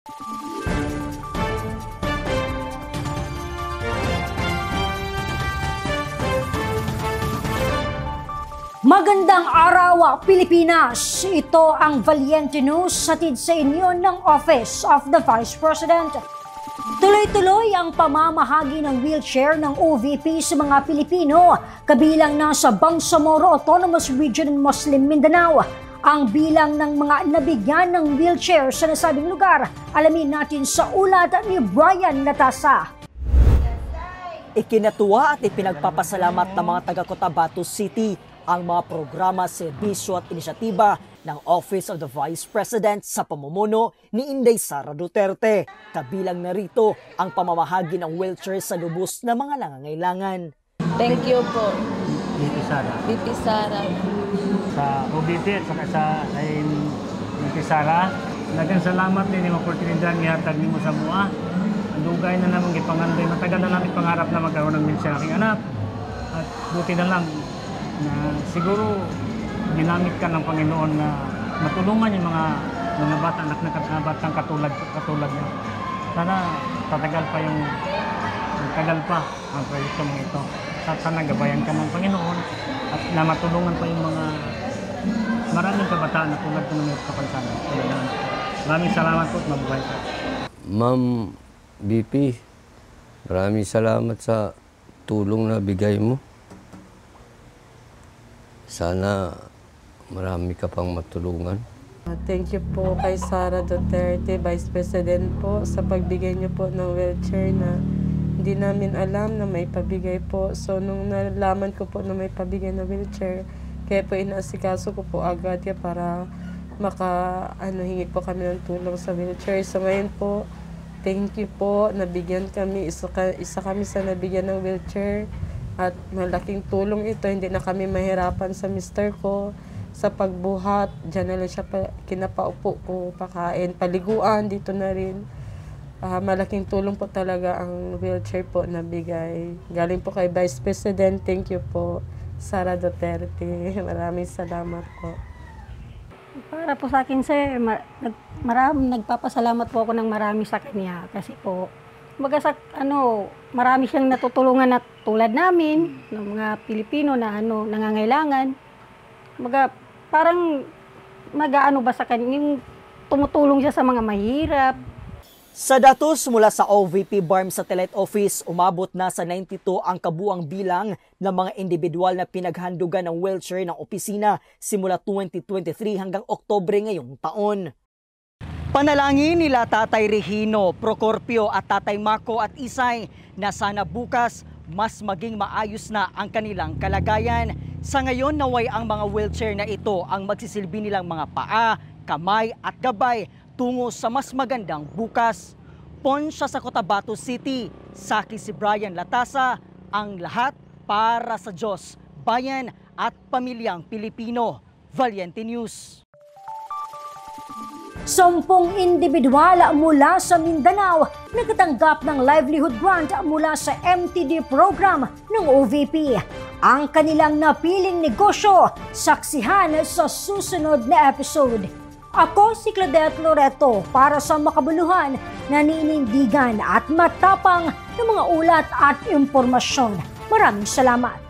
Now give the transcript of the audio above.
Magandang araw, Pilipinas! Ito ang Valiente News hatid sa inyo ng Office of the Vice President. Tuloy-tuloy ang pamamahagi ng wheelchair ng OVP sa mga Pilipino, kabilang na sa Bangsamoro Autonomous Region in Muslim Mindanao. Ang bilang ng mga nabigyan ng wheelchair sa nasabing lugar, alamin natin sa ulat ni Brian Latasa. Ikinatuwa at ipinagpapasalamat ng mga taga Cotabato City ang mga programa, serbisyo at inisyatiba ng Office of the Vice President sa pamumuno ni Inday Sara Duterte. Kabilang na rito ang pamamahagi ng wheelchair sa lubos na mga nangangailangan. Thank you po. VP Sara. VP Sara. Sa OBP at saka sa VP Sara. Nagang salamat din yung oportunidad ng ihatag mo sa mua. Dugay na naman ipanganday. Matagal na namin pangarap na magkaroon ng wheelchair aking anak. At buti na lang na siguro ginamit ka ng Panginoon na matulungan yung mga bata, anak na batang katulad niya. Sana tatagal pa ang proyekto mong ito. Sana gabayan ka ng Panginoon at na matulungan pa yung mga maraming kabataan na tulad ko ng kapansanan. Maraming salamat po at mabuhay ka. Ma'am BP, maraming salamat sa tulong na bigay mo. Sana marami ka pang matulungan. Thank you po kay Sara Duterte, Vice President po, sa pagbigay niyo po ng wheelchair na hindi namin alam na may pabigay po. So nung nalaman ko po na may pabigay na wheelchair, kaya po inaasikaso ko po agad para hingi po kami ng tulong sa wheelchair. So ngayon po, thank you po, nabigyan kami, isa kami sa nabigyan ng wheelchair. At malaking tulong ito, hindi na kami mahirapan sa mister ko sa pagbuhat. Diyan na lang siya kinapaupo ko, pakain, paliguan, dito na rin. Malaking tulong po talaga ang wheelchair po na bigay. Galing po kay Vice President, thank you po, Sara Duterte. Maraming salamat po. Para po sa akin, sir, nagpapasalamat po ako ng marami sa kanya kasi po, marami siyang natutulungan na tulad namin, ng mga Pilipino na nangangailangan. Parang sa kanya, yung tumutulong siya sa mga mahirap. Sa datos mula sa OVP BARM Satellite Office, umabot na sa 92 ang kabuang bilang ng mga individual na pinaghandugan ng wheelchair ng opisina simula 2023 hanggang Oktubre ngayong taon. Panalangin nila Tatay Regino, Procorpio at Tatay Mako at Isay na sana bukas mas maging maayos na ang kanilang kalagayan. Sa ngayon, naway ang mga wheelchair na ito ang magsisilbi nilang mga paa, kamay at gabay tungo sa mas magandang bukas. Siya sa Cotabato City, Saki si Brian Latasa, ang lahat para sa Diyos, bayan at pamilyang Pilipino. Valiente News. 10 individual mula sa Mindanao nagtanggap ng livelihood grant mula sa MTD program ng OVP. Ang kanilang napiling negosyo, saksihan sa susunod na episode. Ako si Claudette Loreto para sa makabuluhan, naninindigan at matapang ng mga ulat at impormasyon. Maraming salamat.